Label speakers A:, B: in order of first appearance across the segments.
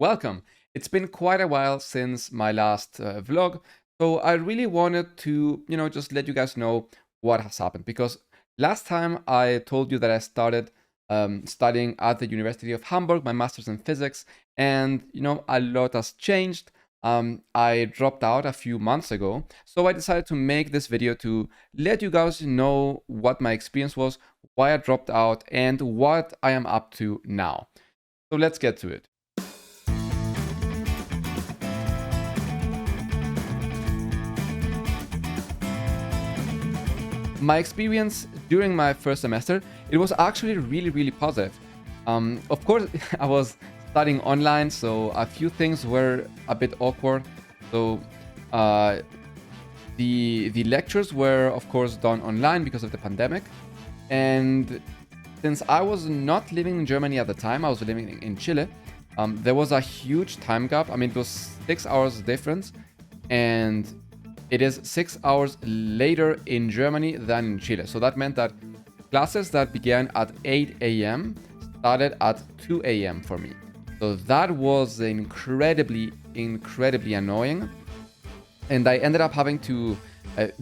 A: Welcome. It's been quite a while since my last vlog, so I really wanted to, just let you guys know what has happened because last time I told you that I started studying at the University of Hamburg, my master's in physics, and a lot has changed. I dropped out a few months ago, so I decided to make this video to let you guys know what my experience was, why I dropped out, and what I am up to now. So let's get to it. My experience during my first semester, it was actually really positive. Of course, I was studying online, so a few things were a bit awkward. So the lectures were, of course, done online because of the pandemic. And since I was not living in Germany at the time, I was living in Chile, there was a huge time gap. I mean, it was 6 hours difference, and it is 6 hours later in Germany than in Chile. So that meant that classes that began at 8 a.m. started at 2 a.m. for me. So that was incredibly annoying. And I ended up having to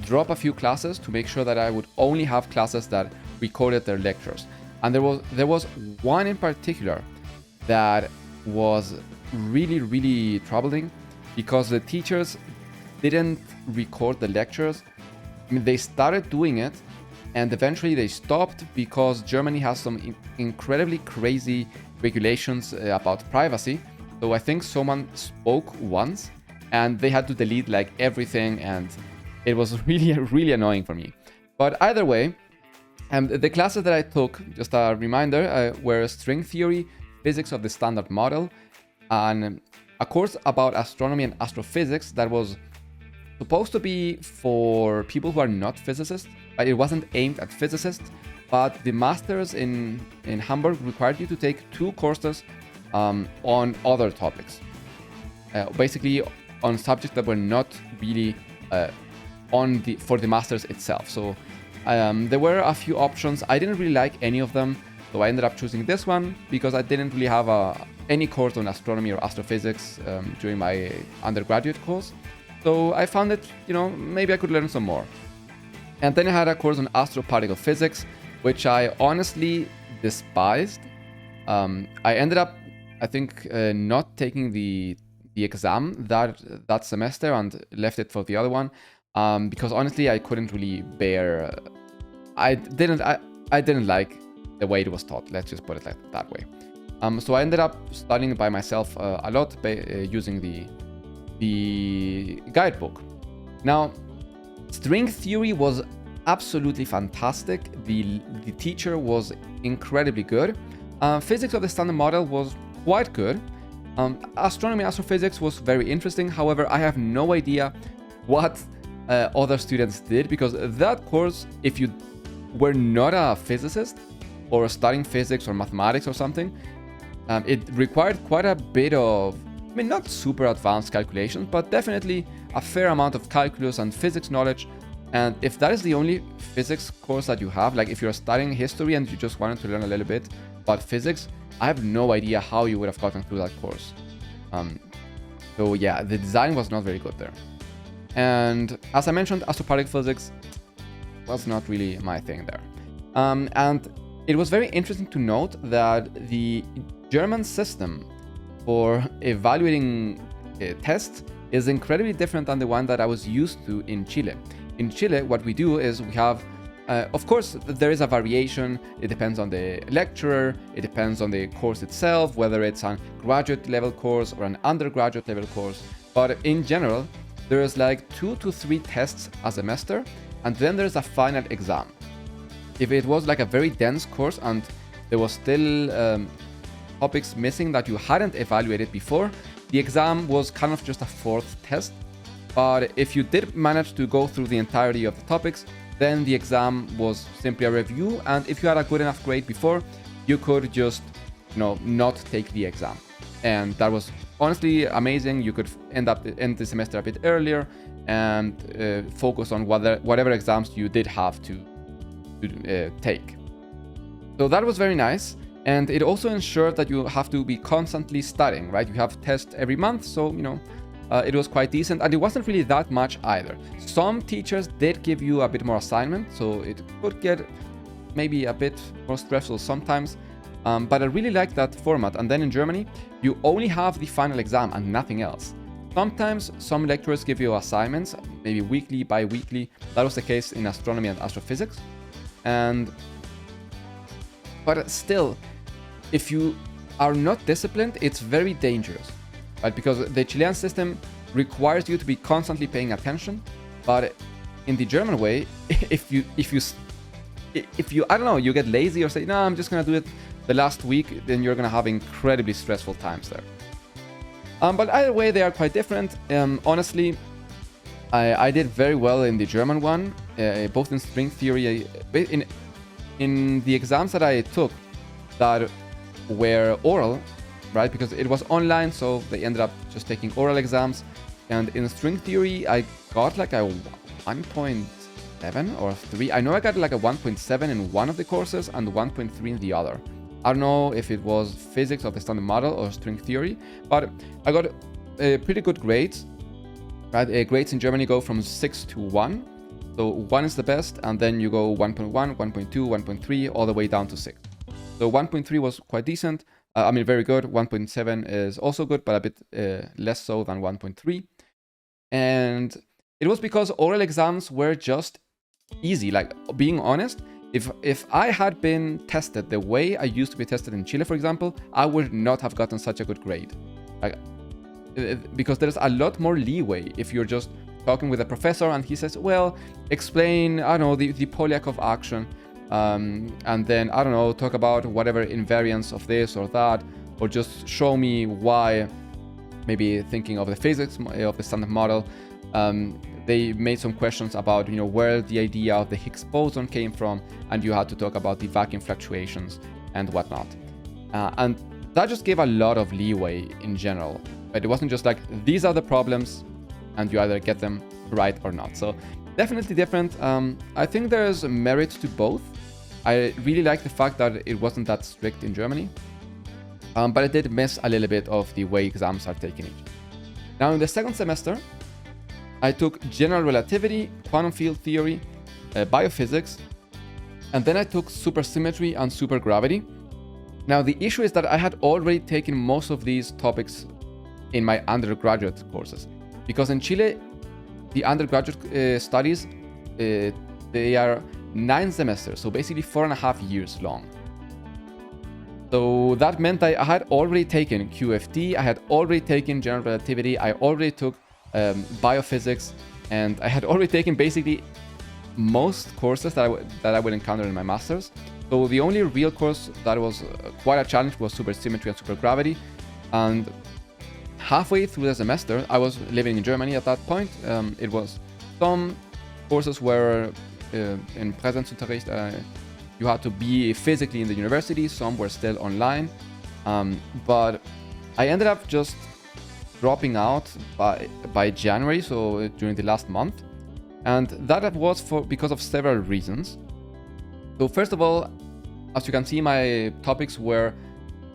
A: drop a few classes to make sure that I would only have classes that recorded their lectures. And there was one in particular that was really troubling because the teachers didn't record the lectures. I mean, they started doing it and eventually they stopped because Germany has some incredibly crazy regulations about privacy. So I think someone spoke once and they had to delete like everything, and it was really annoying for me. But either way, the classes that I took, just a reminder, were string theory, physics of the standard model, and a course about astronomy and astrophysics that was supposed to be for people who are not physicists, but it wasn't aimed at physicists. But the masters in Hamburg required you to take 2 courses on other topics, basically on subjects that were not really for the masters itself. So there were a few options. I didn't really like any of them, so I ended up choosing this one because I didn't really have any course on astronomy or astrophysics during my undergraduate course. So I found that, maybe I could learn some more. And then I had a course on astroparticle physics, which I honestly despised. I ended up, I think, not taking the exam that semester and left it for the other one, because honestly I couldn't really bear. I didn't like the way it was taught. Let's just put it like that way. So I ended up studying by myself a lot using the guidebook. Now, string theory was absolutely fantastic. The teacher was incredibly good. Physics of the standard model was quite good. Astronomy and astrophysics was very interesting. However, I have no idea what other students did, because that course, if you were not a physicist or studying physics or mathematics or something, it required quite a bit of, I mean, not super advanced calculations, but definitely a fair amount of calculus and physics knowledge. And if that is the only physics course that you have, like if you're studying history and you just wanted to learn a little bit about physics, I have no idea how you would have gotten through that course. So yeah, the design was not very good there. And as I mentioned, astroparticle physics was not really my thing there. And it was very interesting to note that the German system for evaluating tests is incredibly different than the one that I was used to in Chile. In Chile, what we do is we have, of course, there is a variation. It depends on the lecturer, it depends on the course itself, whether it's a graduate level course or an undergraduate level course. But in general, there's like 2 to 3 tests a semester, and then there's a final exam. If it was like a very dense course and there was still topics missing that you hadn't evaluated before, the exam was kind of just a 4th test. But if you did manage to go through the entirety of the topics, then the exam was simply a review, and if you had a good enough grade before, you could just, not take the exam. And that was honestly amazing. You could end the semester a bit earlier and focus on whatever exams you did have to take. So that was very nice. And it also ensured that you have to be constantly studying, right? You have tests every month, so, it was quite decent. And it wasn't really that much either. Some teachers did give you a bit more assignment, so it could get maybe a bit more stressful sometimes. But I really like that format. And then in Germany, you only have the final exam and nothing else. Sometimes some lecturers give you assignments, maybe weekly, bi-weekly. That was the case in astronomy and astrophysics. But still, if you are not disciplined, it's very dangerous, right? Because the Chilean system requires you to be constantly paying attention. But in the German way, if you I don't know, you get lazy or say, no, I'm just gonna do it the last week, then you're gonna have incredibly stressful times there. But either way, they are quite different. Honestly, I did very well in the German one, both in string theory, in the exams that I took that were oral, right? Because it was online, so they ended up just taking oral exams. And in string theory, I got like a 1.7 or 3. I know I got like a 1.7 in one of the courses and 1.3 in the other. I don't know if it was physics of the standard model or string theory, but I got pretty good grades. Right? Grades in Germany go from 6 to 1. So 1 is the best, and then you go 1.1, 1.2, 1.3, all the way down to 6. So 1.3 was quite decent. Very good. 1.7 is also good, but a bit less so than 1.3. And it was because oral exams were just easy. Like, being honest, if I had been tested the way I used to be tested in Chile, for example, I would not have gotten such a good grade. Like, because there's a lot more leeway if you're just talking with a professor and he says, well, explain, I don't know, the Polyakov action, and then, I don't know, talk about whatever invariance of this or that, or just show me why, maybe thinking of the physics of the standard model. They made some questions about, where the idea of the Higgs boson came from, and you had to talk about the vacuum fluctuations and whatnot. And that just gave a lot of leeway in general. But it wasn't just like, these are the problems, and you either get them right or not. So definitely different. I think there's merit to both. I really like the fact that it wasn't that strict in Germany. But it did miss a little bit of the way exams are taken. Now in the second semester, I took general relativity, quantum field theory, biophysics, and then I took supersymmetry and supergravity. Now the issue is that I had already taken most of these topics in my undergraduate courses. Because in Chile, the undergraduate studies, they are 9 semesters, so basically 4.5 years long. So that meant I had already taken QFT, I had already taken general relativity, I already took biophysics, and I had already taken basically most courses that I would encounter in my master's. So the only real course that was quite a challenge was supersymmetry and supergravity. And halfway through the semester, I was living in Germany at that point. It was some courses were in Präsenzunterricht. You had to be physically in the university. Some were still online. But I ended up just dropping out by January, so during the last month. And that was because of several reasons. So first of all, as you can see, my topics were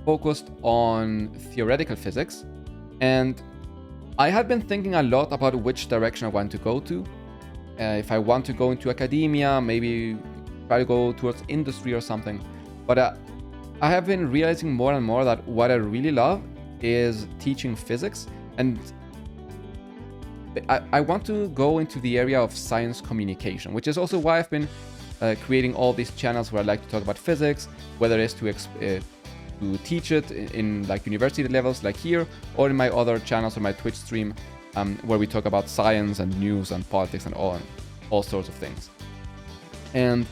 A: focused on theoretical physics. And I had been thinking a lot about which direction I want to go to. If I want to go into academia, maybe try to go towards industry or something. But I have been realizing more and more that what I really love is teaching physics. And I want to go into the area of science communication, which is also why I've been creating all these channels where I like to talk about physics, whether it's to teach it in like university levels like here, or in my other channels or my Twitch stream, where we talk about science and news and politics and all sorts of things. And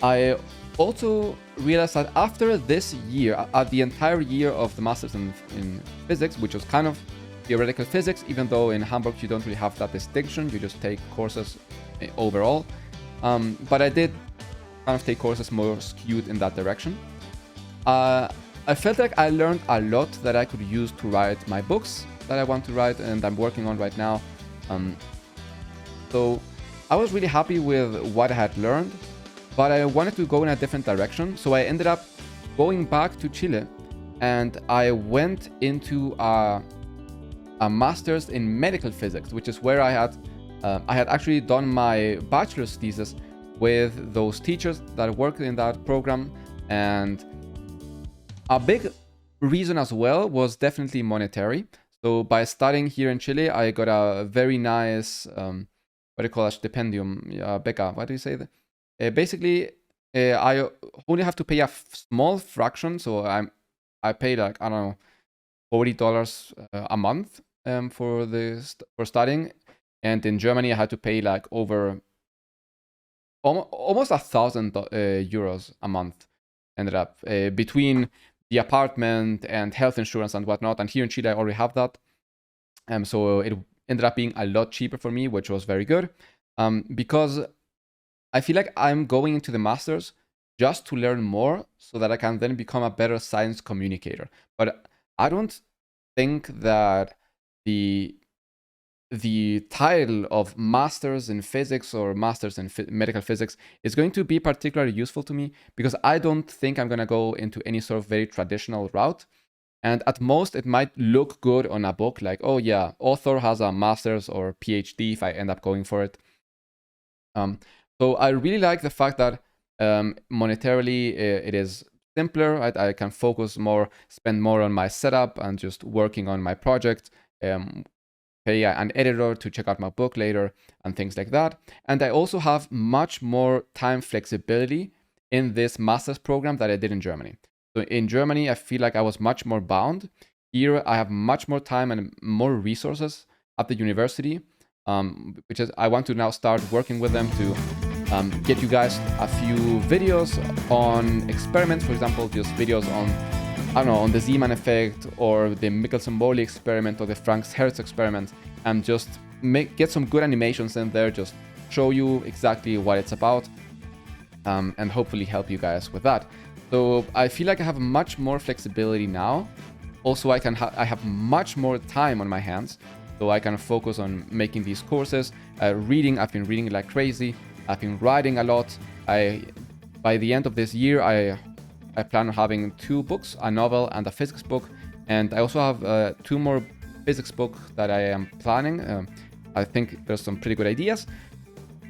A: I also realized that after this year, the entire year of the Masters in Physics, which was kind of theoretical physics, even though in Hamburg you don't really have that distinction, you just take courses overall. But I did kind of take courses more skewed in that direction. I felt like I learned a lot that I could use to write my books that I want to write and I'm working on right now. So I was really happy with what I had learned, but I wanted to go in a different direction. So I ended up going back to Chile, and I went into a master's in medical physics, which is where I had actually done my bachelor's thesis with those teachers that worked in that program. And a big reason as well was definitely monetary. So by studying here in Chile, I got a very nice, what do you call it, stipendium, beca, what do you say? Basically, I only have to pay a small fraction, so I pay like, I don't know, $40 a month for studying, and in Germany I had to pay like over almost 1,000 euros a month. Ended up between the apartment and health insurance and whatnot, and here in Chile I already have that, so it ended up being a lot cheaper for me, which was very good, because I feel like I'm going into the masters just to learn more so that I can then become a better science communicator. But I don't think that the title of masters in physics or masters in medical physics is going to be particularly useful to me, because I don't think I'm going to go into any sort of very traditional route. And at most, it might look good on a book, like, oh yeah, author has a master's or PhD if I end up going for it. So I really like the fact that monetarily it is simpler. Right? I can focus more, spend more on my setup and just working on my project, pay an editor to check out my book later and things like that. And I also have much more time flexibility in this master's program that I did in Germany. So in Germany, I feel like I was much more bound. Here, I have much more time and more resources at the university, which is I want to now start working with them to get you guys a few videos on experiments, for example, just videos on, I don't know, on the Zeeman effect or the Michelson-Morley experiment or the Franks-Hertz experiment, and just get some good animations in there, just show you exactly what it's about, and hopefully help you guys with that. So I feel like I have much more flexibility now. Also, I have much more time on my hands, so I can focus on making these courses. Reading, I've been reading like crazy. I've been writing a lot. By the end of this year, I plan on having 2 books, a novel and a physics book. And I also have 2 more physics books that I am planning. I think there's some pretty good ideas.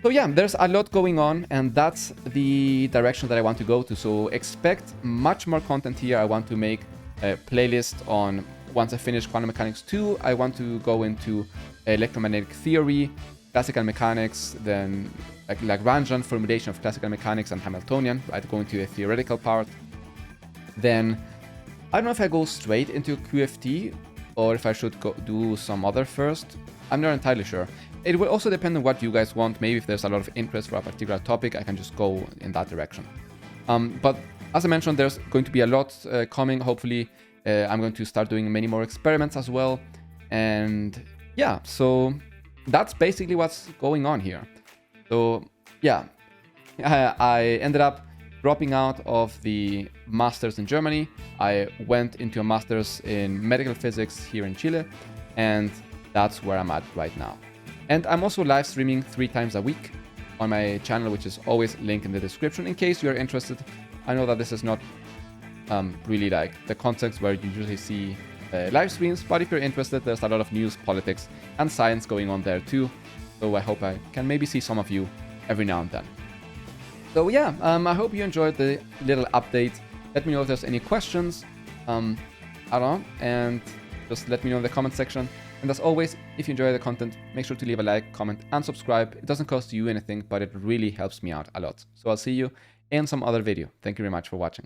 A: So yeah, there's a lot going on, and that's the direction that I want to go to. So expect much more content here. I want to make a playlist on, once I finish quantum mechanics 2, I want to go into electromagnetic theory, classical mechanics, then like Lagrangian formulation of classical mechanics and Hamiltonian, right? Going to the theoretical part. Then I don't know if I go straight into QFT or if I should do some other first. I'm not entirely sure. It will also depend on what you guys want. Maybe if there's a lot of interest for a particular topic, I can just go in that direction. But as I mentioned, there's going to be a lot coming. Hopefully, I'm going to start doing many more experiments as well. And yeah, so that's basically what's going on here. So yeah, I ended up dropping out of the master's in Germany. I went into a master's in medical physics here in Chile, and that's where I'm at right now. And I'm also live streaming 3 times a week on my channel, which is always linked in the description in case you're interested. I know that this is not really like the context where you usually see live streams, but if you're interested, there's a lot of news, politics, and science going on there too. So I hope I can maybe see some of you every now and then. So yeah, I hope you enjoyed the little update. Let me know if there's any questions, I don't know, and just let me know in the comment section. And as always, if you enjoy the content, make sure to leave a like, comment, and subscribe. It doesn't cost you anything, but it really helps me out a lot. So I'll see you in some other video. Thank you very much for watching.